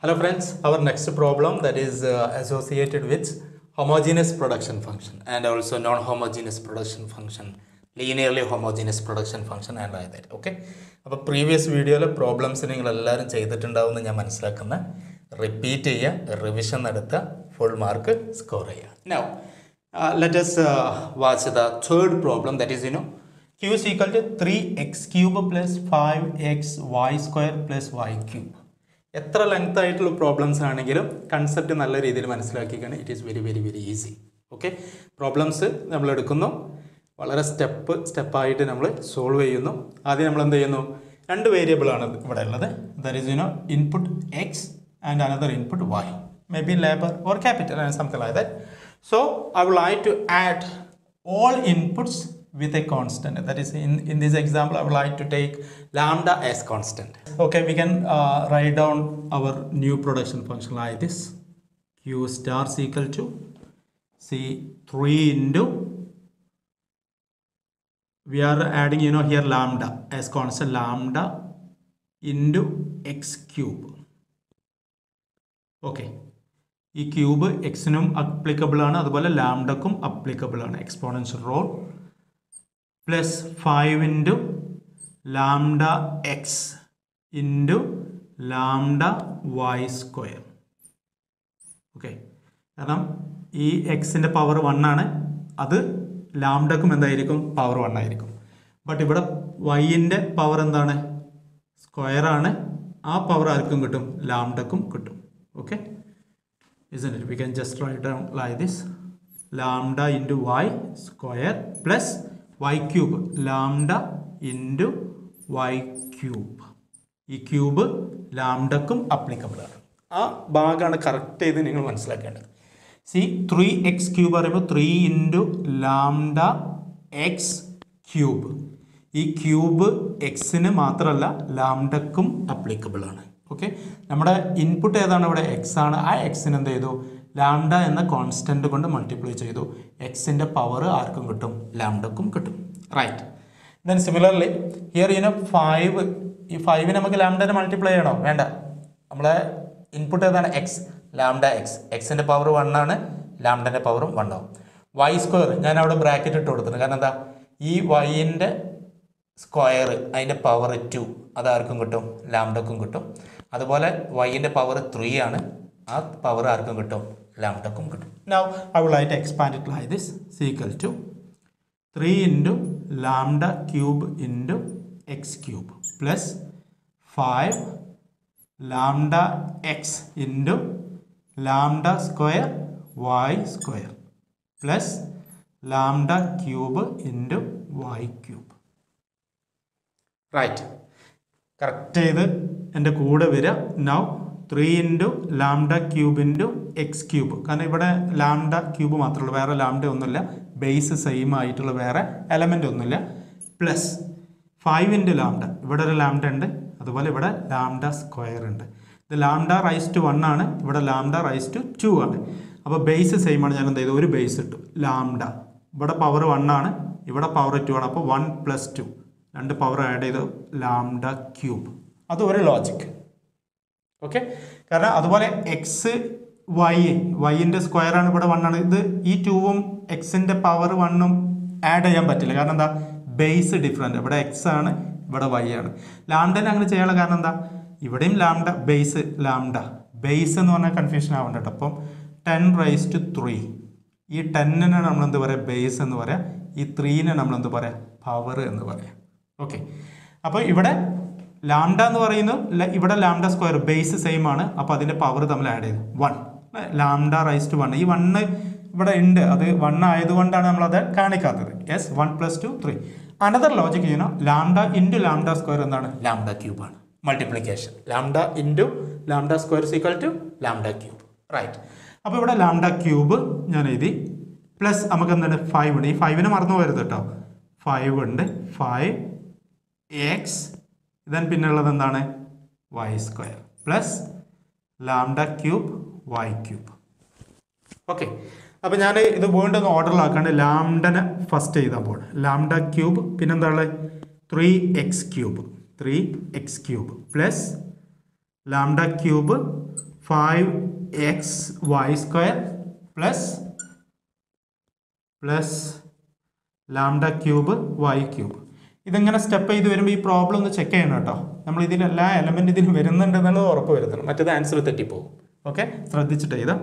Hello friends, our next problem that is associated with homogeneous production function and also non-homogeneous production function, linearly homogeneous production function and like that. Okay. അപ്പോൾ previous വീഡിയോയിലെ problems നിങ്ങൾ എല്ലാവരും ചെയ്തിട്ടുണ്ടാവുമെന്ന് ഞാൻ മനസ്സിലാക്കുന്ന repeat ചെയ്യുക, revision നടത്തുക, full mark score ചെയ്യുക. Now, let us watch the third problem, that is q is equal to 3x cube plus 5xy square plus y cube. എത്ര ലെങ്ത് ആയിട്ടുള്ള പ്രോബ്ലംസ് ആണെങ്കിലും കൺസെപ്റ്റ് നല്ല രീതിയിൽ മനസ്സിലാക്കിയാണ്. It is very very very easy. Okay, problems നമ്മൾ എടുക്കുന്നു, വളരെ സ്റ്റെപ്പായിട്ട് നമ്മൾ സോൾവ് ചെയ്യുന്നു. ആദ്യം നമ്മൾ എന്ത് ചെയ്യുന്നു, രണ്ട് വേരിയബിൾ ആണ് ഇവിടെ ഉള്ളത്. That is input x and another input y, maybe labour or capital and something like that. So I would like to add all inputs with a constant. That is, in this example I would like to take lambda as constant. Okay, we can write down our new production function like this. Q star is equal to see 3 into, we are adding here lambda as constant, lambda into x cube. Okay, ഈ cube എക്സിനും applicable ആണ്, അതുപോലെ ലാംഡക്കും applicable ആണ്, exponential rule plus 5 into lambda x into lambda y square. Okay, കാരണം ഈ എക്സിൻ്റെ power 1 ആണ്, അത് ലാംഡക്കും എന്തായിരിക്കും, പവർ 1 ആയിരിക്കും. ബട്ട് ഇവിടെ വൈൻ്റെ പവർ എന്താണ്, സ്ക്വയറാണ്, ആ പവർ ആർക്കും കിട്ടും, ലാംഡക്കും കിട്ടും. Okay, isn't it? We can just write down like this, lambda into y square plus y cube, lambda into y cube. ഈ ക്യൂബ് ലാംഡക്കും അപ്ലിക്കബിൾ ആണ്. ആ ഭാഗമാണ് കറക്റ്റ് ചെയ്ത് നിങ്ങൾ മനസ്സിലാക്കേണ്ടത്. സി 3x ക്യൂബ് പറയുമ്പോൾ 3 ഇൻറ്റു ലാംഡ എക്സ് ക്യൂബ്. ഈ cube എക്സിന് മാത്രമല്ല ലാംഡക്കും അപ്ലിക്കബിൾ ആണ്. ഓക്കെ, നമ്മുടെ ഇൻപുട്ട് ഏതാണ്, ഇവിടെ എക്സ് ആണ്. ആ എക്സിന് എന്ത് ചെയ്തു, ലാംഡ എന്ന കോൺസ്റ്റന്റ് കൊണ്ട് മൾട്ടിപ്ലൈ ചെയ്തു. എക്സിൻ്റെ പവർ ആർക്കും കിട്ടും, ലാംഡക്കും കിട്ടും. റൈറ്റ്. ദെൻ സിമിലർലി ഹിയർ 5, ഈ 5 നമുക്ക് ലാംഡനെ മൾട്ടിപ്ലൈ ചെയ്യണോ, വേണ്ട. നമ്മളെ ഇൻപുട്ട് ഏതാണ്, എക്സ്, ലാംഡ എക്സ്. എക്സിൻ്റെ പവർ 1 ആണ്, ലാംഡൻ്റെ പവറും 1 ആവും. വൈ സ്ക്വയർ ഞാൻ അവിടെ ബ്രാക്കറ്റ് ഇട്ട് കൊടുത്തിട്ടുണ്ട്, കാരണം എന്താ, ഈ വൈൻ്റെ സ്ക്വയർ അതിൻ്റെ പവർ 2, അതാർക്കും കിട്ടും, ലാംഡക്കും കിട്ടും. അതുപോലെ വൈൻ്റെ പവർ 3 ആണ്, ആ പവർ ആർക്കും കിട്ടും, ലാംഡക്കും കിട്ടും. Now I would like to expand it like this, equal to 3 into lambda cube into x cube plus 5 lambda x into lambda square y square plus lambda cube into y cube. Right, correct ചെയ്ത് എൻ്റെ കൂടെ വരിക. Now 3 into lambda cube into x cube, കാരണം ഇവിടെ lambda cube മാത്രമേ ഉള്ളൂ, വേറെ lambda ഒന്നുമില്ല, ബേസ് സെയിം ആയിട്ടുള്ള വേറെ എലമെൻ്റ് ഒന്നുമില്ല, പ്ലസ് 5 ഇൻറ്റു ലാംഡ, ഇവിടെ ഒരു ലാംഡ ഉണ്ട്, അതുപോലെ ഇവിടെ ലാംഡ സ്ക്വയർ ഉണ്ട്. ഇത് ലാംഡ റൈസ് ടു 1 ആണ്, ഇവിടെ ലാംഡ റൈസ് ടു 2 ആണ്. അപ്പോൾ ബേസ് സെയിം ആണ്, ഞാൻ എന്ത് ചെയ്തു, ഒരു ബേസ് ഇട്ടു, ലാംഡ. ഇവിടെ പവർ 1 ആണ്, ഇവിടെ പവർ 2 ആണ്, അപ്പോൾ 1 + 2, 2 പവർ ആഡ് ചെയ്തു, ലാംഡ ക്യൂബ്. അത് ഒരു ലോജിക്. ഓക്കെ, കാരണം അതുപോലെ എക്സ് വൈൻ്റെ സ്ക്വയർ ആണ്, ഇവിടെ 1 ആണ്. ഇത് ഈ 2ഉം എക്സിൻ്റെ പവർ 1ഉം ആഡ് ചെയ്യാൻ പറ്റില്ല, കാരണം എന്താ, ബേസ് ഡിഫറെൻ്റ്. ഇവിടെ എക്സ് ആണ്, ഇവിടെ വൈ ആണ്. ലാംഡനെ അങ്ങനെ ചെയ്യാനുള്ള കാരണം എന്താ, ഇവിടെയും ലാംഡ, ബേസ് ലാംഡ, ബേസ് എന്ന് പറഞ്ഞാൽ കൺഫ്യൂഷൻ ആവേണ്ട കേട്ടോ. അപ്പം 10⁻3, ഈ 10നെ നമ്മൾ എന്ത് പറയുക, ബേസ് എന്ന് പറയാം. ഈ 3നെ നമ്മൾ എന്ത് പറയാം, പവർ എന്ന് പറയാം. ഓക്കെ, അപ്പോൾ ഇവിടെ ലാംഡ എന്ന് പറയുന്നത്, ഇവിടെ ലാംഡ സ്ക്വയർ ബേസ് സെയിം ആണ്, അപ്പോൾ അതിൻ്റെ പവർ തമ്മിൽ ആഡ് ചെയ്തു 1, ലാംഡ റൈസ് ടു 1. ഈ 1 ഇവിടെ ഉണ്ട്, അത് 1 ആയതുകൊണ്ടാണ് നമ്മളത് കാണിക്കാത്തത്. Yes, 1 + 2 3. Another logic lambda into lambda square എന്താണ്, ലാംഡ ക്യൂബ് ആണ്, multiplication. Lambda into lambda square equal to lambda cube. Right, അപ്പോൾ ഇവിടെ ലാംഡ ക്യൂബ് ഞാൻ എഴുതി, പ്ലസ് നമുക്ക് എന്താണ് 5 ഉണ്ട്. ഈ 5നെ മറന്നു പോകരുത് കേട്ടോ, 5 ഉണ്ട്, 5x, ഇതൻ പിന്നെ ഉള്ളത് എന്താണ്, y square plus lambda cube y cube. Okay, അപ്പോൾ ഞാൻ ഇത് വീണ്ടും ഓർഡറിലാക്കാണ്ട് ലാംഡനെ ഫസ്റ്റ് ചെയ്താൽ പോകണം. ലാംഡ ക്യൂബ് പിന്നെന്താ ഉള്ളത്, 3x cube plus lambda cube 5xy² plus lambda cube y cube. ഇതെങ്ങനെ സ്റ്റെപ്പ് ചെയ്ത് വരുമ്പോൾ ഈ പ്രോബ്ലം ഒന്ന് ചെക്ക് ചെയ്യണം കേട്ടോ. നമ്മൾ ഇതിലെല്ലാ എലമെൻറ്റ് ഇതിന് വരുന്നുണ്ട് എന്നുള്ളത് ഉറപ്പ് വരുത്തണം, മറ്റേത് ആൻസർ തെറ്റിപ്പോകും. ഓക്കെ, ശ്രദ്ധിച്ചിട്ട് ചെയ്താൽ.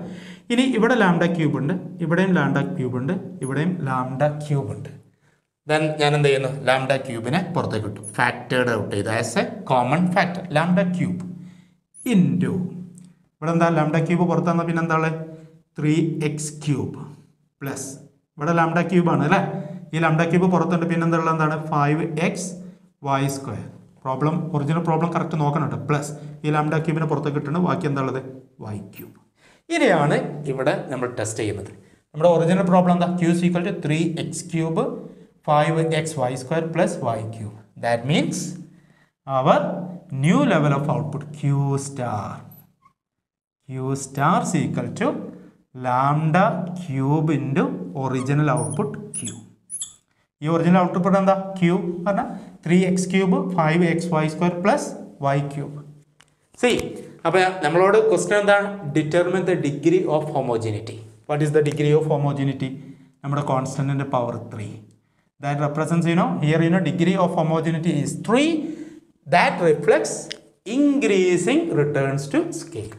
ഇനി ഇവിടെ ലാംഡ ക്യൂബ് ഉണ്ട്, ഇവിടെയും ലാംഡ ക്യൂബ് ഉണ്ട്, ഇവിടെയും ലാംഡ ക്യൂബ് ഉണ്ട്. ദെൻ ഞാൻ എന്ത് ചെയ്യുന്നു, ലാംഡ ക്യൂബിനെ പുറത്തേക്ക് കിട്ടും, ഫാക്ടേർഡ് ഔട്ട് ചെയ്ത് as A common factor. Lambda cube into ഇവിടെ എന്താ ലാംഡ ക്യൂബ് പുറത്ത് തന്നാൽ പിന്നെ എന്താ ഉള്ളത് 3x³ പ്ലസ് ഇവിടെ ലാംഡ ക്യൂബാണ് അല്ലേ. ഈ ലാംഡ ക്യൂബ് പുറത്തുണ്ട്, പിന്നെ എന്താ ഉള്ളത് എന്താണ് 5xy². Problem original problem correct നോക്കണം കേട്ടോ. പ്ലസ് ഈ ലാംഡ ക്യൂബിനെ പുറത്തേക്ക് കിട്ടുന്നത്, ബാക്കി എന്താ ഉള്ളത് y³. ഇനിയാണ് ഇവിടെ നമ്മൾ ടെസ്റ്റ് ചെയ്യുന്നത്. നമ്മുടെ ഒറിജിനൽ പ്രോബ്ലം എന്താ, q = 3x³ 5xy² plus y³. That means our new level of output q star is equal to lambda cube into original output q. ഈ ഒറിജിനൽ ഔട്ട്പുട്ട് എന്താ q പറഞ്ഞാൽ 3x³ 5xy² plus y³. C അപ്പോൾ നമ്മളോട് question എന്താ, determine the degree of homogeneity. What is the degree of homogeneity? നമ്മുടെ കോൺസ്റ്റന്റിന്റെ power 3. That represents, here degree of homogeneity is 3. That reflects increasing returns to scale.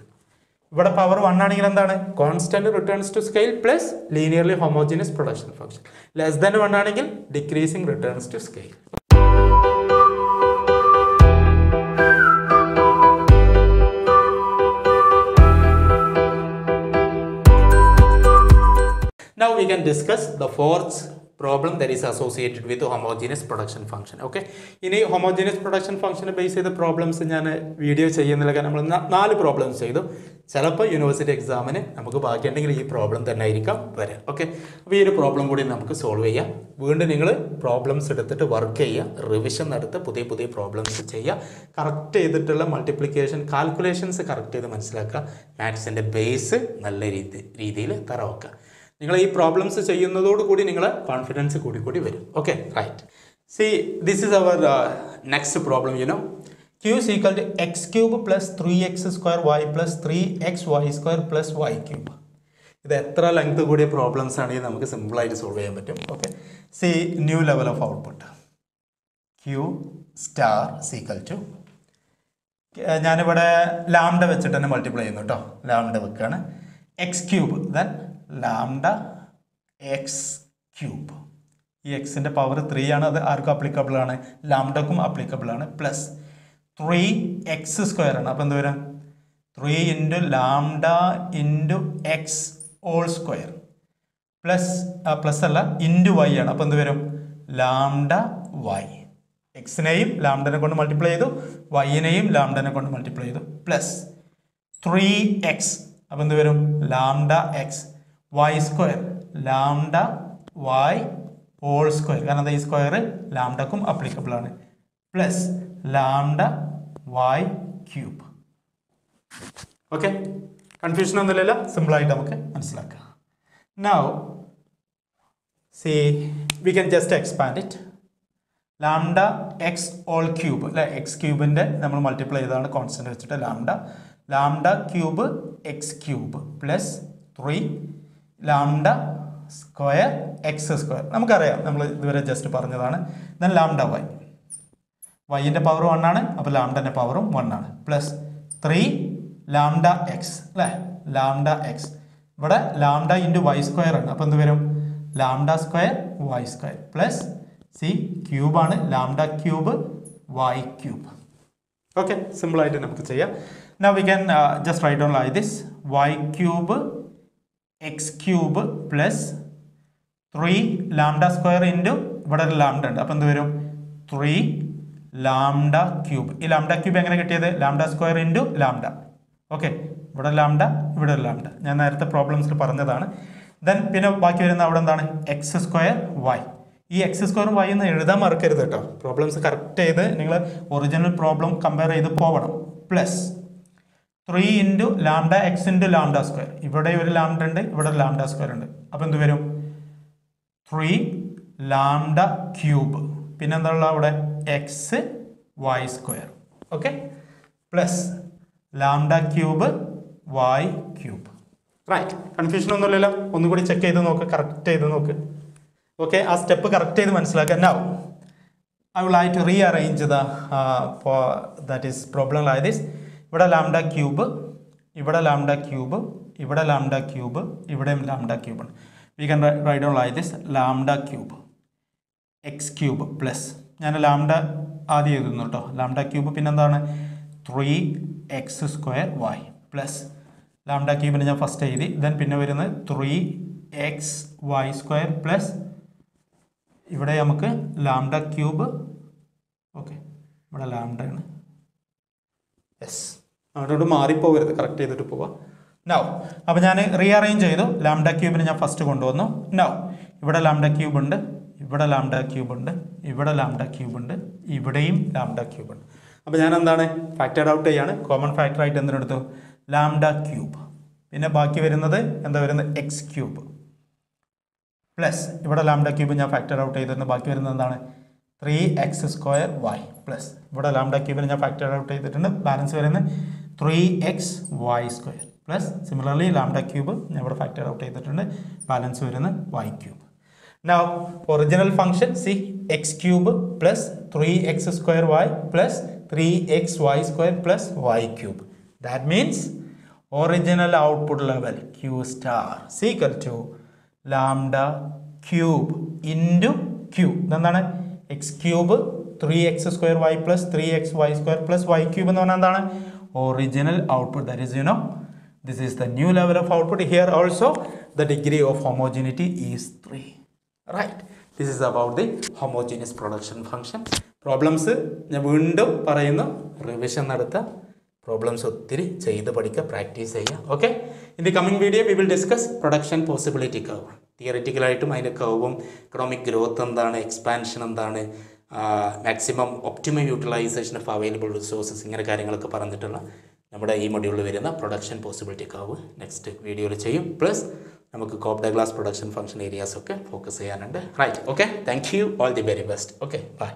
ഇവിടെ power 1 ആണെങ്കിൽ എന്താണ്, constant returns to scale plus linearly homogeneous production function. Less than 1 ആണെങ്കിൽ decreasing returns to scale. Now we can discuss the fourth problem that is associated with the homogeneous production function. Okay, ഇനി homogeneous production function base ചെയ്ത problems ഞാൻ video ചെയ്യുന്നില്ല, കാരണം നമ്മൾ 4 problems ചെയ്തു. ചിലപ്പോൾ university എക്സാമിന് നമുക്ക് ബാക്കിയുണ്ടെങ്കിൽ ഈ പ്രോബ്ലം തന്നെ ആയിരിക്കാം വരാം. ഓക്കെ, അപ്പോൾ ഈ ഒരു പ്രോബ്ലം കൂടി നമുക്ക് സോൾവ് ചെയ്യാം. വീണ്ടും നിങ്ങൾ പ്രോബ്ലംസ് എടുത്തിട്ട് വർക്ക് ചെയ്യുക, റിവിഷൻ നടത്തുക, പുതിയ പ്രോബ്ലംസ് ചെയ്യുക, കറക്റ്റ് ചെയ്തിട്ടുള്ള മൾട്ടിപ്ലിക്കേഷൻ കാൽക്കുലേഷൻസ് കറക്റ്റ് ചെയ്ത് മനസ്സിലാക്കുക, മാത്സിൻ്റെ ബേസ് നല്ല രീതിയിൽ തറവാക്കുക. നിങ്ങൾ ഈ പ്രോബ്ലംസ് ചെയ്യുന്നതോടുകൂടി നിങ്ങളെ കോൺഫിഡൻസ് കൂടി വരും. Okay, right. See this is our next problem. q is equal to x³ plus 3x² y plus 3xy² plus y³. ഇത് എത്ര ലെങ്ത് കൂടിയ പ്രോബ്ലംസ് ആണെങ്കിൽ നമുക്ക് സിമ്പിളായിട്ട് സോൾവ് ചെയ്യാൻ പറ്റും. Okay, C new level of output q star is equal to, ഞാനിവിടെ lambda വെച്ചിട്ട് തന്നെ മൾട്ടിപ്ലൈ ചെയ്യുന്നു കേട്ടോ. ലാംഡ വെക്കുകയാണ്, x³ ദെൻ ലാംഡ x³. ഈ എക്സിൻ്റെ പവർ 3 ആണ്, അത് ആർക്കും അപ്ലിക്കബിൾ ആണ്, ലാംഡക്കും അപ്ലിക്കബിൾ ആണ്. പ്ലസ് 3x² ആണ്, അപ്പോൾ എന്ത് വരും 3 into lambda into x whole square plus അല്ല ഇൻറ്റു y ആണ്, അപ്പോൾ എന്ത് വരും ലാംഡ y. എക്സിനെയും ലാംഡനെ കൊണ്ട് മൾട്ടിപ്ലൈ ചെയ്തു, വൈനെയും ലാംഡനെ കൊണ്ട് മൾട്ടിപ്ലൈ ചെയ്തു. പ്ലസ് 3x, അപ്പോൾ എന്ത് വരും lambda x, y² lambda y whole square, കാരണം എന്താ ഈ സ്ക്വയർ ലാംഡക്കും അപ്ലിക്കബിൾ ആണ്. Plus lambda y³. Okay, confusion ഒന്നുമില്ലല്ലോ, സിമ്പിളായിട്ട് നമുക്ക് മനസ്സിലാക്കാം. Now see we can just expand it. Lambda x whole cube അല്ലെ, x³ നമ്മൾ മൾട്ടിപ്ലൈ ചെയ്താണ് കോൺസ്റ്റന്റ് വെച്ചിട്ട്, lambda cube x³ plus 3 lambda square x². നമുക്കറിയാം, നമ്മൾ ഇതുവരെ ജസ്റ്റ് പറഞ്ഞതാണ്. ദെൻ ലാംഡ y, വൈൻ്റെ പവർ 1 ആണ്, അപ്പോൾ ലാംഡൻ്റെ പവറും 1 ആണ്. പ്ലസ് 3 ലാംഡ എക്സ് അല്ലേ, ലാംഡ എക്സ്, ഇവിടെ ലാംഡ ഇൻറ്റു y² ആണ്, അപ്പോൾ എന്ത് വരും lambda square y². Plus C ക്യൂബാണ്, ലാംഡ ക്യൂബ് y³. ഓക്കെ, സിമ്പിളായിട്ട് നമുക്ക് ചെയ്യാം. Now we can just write down like this, y³ x³ plus 3 lambda square into ഇവിടെ ഒരു ലാംഡ ഉണ്ട്, അപ്പോൾ എന്ത് വരും 3 ലാംഡ ക്യൂബ്. ഈ ലാംഡ ക്യൂബ് എങ്ങനെ കിട്ടിയത്, lambda square into lambda. Okay, ഇവിടെ ലാംഡ ഇവിടെ ഒരു ലാംഡ, ഞാൻ നേരത്തെ പ്രോബ്ലംസിൽ പറഞ്ഞതാണ്. ദെൻ പിന്നെ ബാക്കി വരുന്ന അവിടെ എന്താണ് x² y. ഈ x² y എന്ന് എഴുതാൻ മറക്കരുത് കേട്ടോ. പ്രോബ്ലംസ് കറക്റ്റ് ചെയ്ത് നിങ്ങൾ ഒറിജിനൽ പ്രോബ്ലം കമ്പയർ ചെയ്ത് പോകണം. Plus 3 into lambda x into lambda square, ഇവിടെ ഒരു ലാംഡ ഉണ്ട്, ഇവിടെ ഒരു ലാംഡ സ്ക്വയർ ഉണ്ട്, അപ്പോൾ എന്ത് വരും 3 ലാംഡ ക്യൂബ്, പിന്നെ എന്താ ഉള്ളത് അവിടെ XY². Okay, plus lambda cube y cube. Right, confusion ഒന്നുമില്ലല്ലോ. ഒന്നുകൂടി ചെക്ക് ചെയ്ത് നോക്ക്, കറക്റ്റ് ചെയ്ത് നോക്ക്. ഓക്കെ, ആ സ്റ്റെപ്പ് കറക്റ്റ് ചെയ്ത് മനസ്സിലാക്കുക. Now I would like to rearrange the that is problem like this. ഇവിടെ ലാംഡ ക്യൂബ്, ഇവിടെ ലാംഡ ക്യൂബ്, ഇവിടെ ലാംഡ ക്യൂബ്, ഇവിടെയും ലാംഡ ക്യൂബ് ഉണ്ട്. We can write down like this, lambda cube X cube plus, ഞാൻ lambda ആദ്യം എഴുതുന്നു കേട്ടോ, lambda cube പിന്നെന്താണ് 3x² പ്ലസ് ലാംഡ ക്യൂബിന് ഞാൻ ഫസ്റ്റ് എഴുതി, ദെൻ പിന്നെ വരുന്നത് 3xy² പ്ലസ് ഇവിടെ നമുക്ക് ലാംഡ ക്യൂബ്. ഓക്കെ, ഇവിടെ ലാംഡയാണ്. യെസ്, അങ്ങോട്ട് മാറിപ്പോകരുത്, കറക്റ്റ് ചെയ്തിട്ട് പോവാം. നൗ അപ്പോൾ ഞാൻ റീഅറേഞ്ച് ചെയ്തു. ലാംഡ ക്യൂബിന് ഞാൻ ഫസ്റ്റ് കൊണ്ടുവന്നു. നൗ ഇവിടെ ലാംഡ ക്യൂബ് ഉണ്ട്, ഇവിടെ ലാംഡ ക്യൂബ് ഉണ്ട്, ഇവിടെ ലാംഡ ക്യൂബ് ഉണ്ട്, ഇവിടെയും ലാംഡ ക്യൂബ് ഉണ്ട്. അപ്പോൾ ഞാൻ എന്താണ് ഫാക്ടർ ഔട്ട് ചെയ്യാണ്. കോമൺ ഫാക്ടർ ആയിട്ട് എന്തിനെടുത്തു? Lambda cube. പിന്നെ ബാക്കി വരുന്നത് എന്താ വരുന്നത്? എക്സ് ക്യൂബ് പ്ലസ് ഇവിടെ ലാംഡ ക്യൂബ് ഞാൻ ഫാക്ടർ ഔട്ട് ചെയ്തിട്ടുണ്ട്. ബാക്കി വരുന്നത് എന്താണ്? 3x² പ്ലസ് ഇവിടെ ലാംഡ ക്യൂബിന് ഞാൻ ഫാക്ടർ ഔട്ട് ചെയ്തിട്ടുണ്ട്. ബാലൻസ് വരുന്നത് 3xy² plus similarly lambda cube ഞാൻ ഇവിടെ ഫാക്ടർ ഔട്ട് ചെയ്തിട്ടുണ്ട്. ബാലൻസ് വരുന്നത് y cube. Now original function C x cube plus 3x² plus 3xy² plus y cube. That means original output level Q star is equal to lambda cube into Q. ഇതെന്താണ്? X cube 3x² plus 3xy² plus y cube എന്ന് പറഞ്ഞാൽ എന്താണ്? Original output. That is this is the new level of output. Here also the degree of homogeneity is 3. Right, this is about the homogeneous production function. Problems ഞാൻ വീണ്ടും പറയുന്നു, revision നടത്തുക, problems ഒത്തിരി ചെയ്ത് പഠിക്കുക, പ്രാക്ടീസ് ചെയ്യുക. Okay, in the coming video we will discuss production possibility curve. തിയറിറ്റിക്കലായിട്ടും അതിൻ്റെ കർവും എക്കണോമിക് ഗ്രോത്ത് എന്താണ്, എക്സ്പാൻഷൻ എന്താണ്, maximum optimum utilization of available resources, ഇങ്ങനെ കാര്യങ്ങളൊക്കെ പറഞ്ഞിട്ടുള്ള നമ്മുടെ ഈ മൊഡ്യൂളിൽ വരുന്ന പ്രൊഡക്ഷൻ പോസിബിലിറ്റി കർവ് നെക്സ്റ്റ് വീഡിയോയിൽ ചെയ്യും. പ്ലസ് നമുക്ക് Cobb Douglas production function areas ഒക്കെ ഫോക്കസ് ചെയ്യാനുണ്ട്. Right, okay, thank you, all the very best. Okay, by.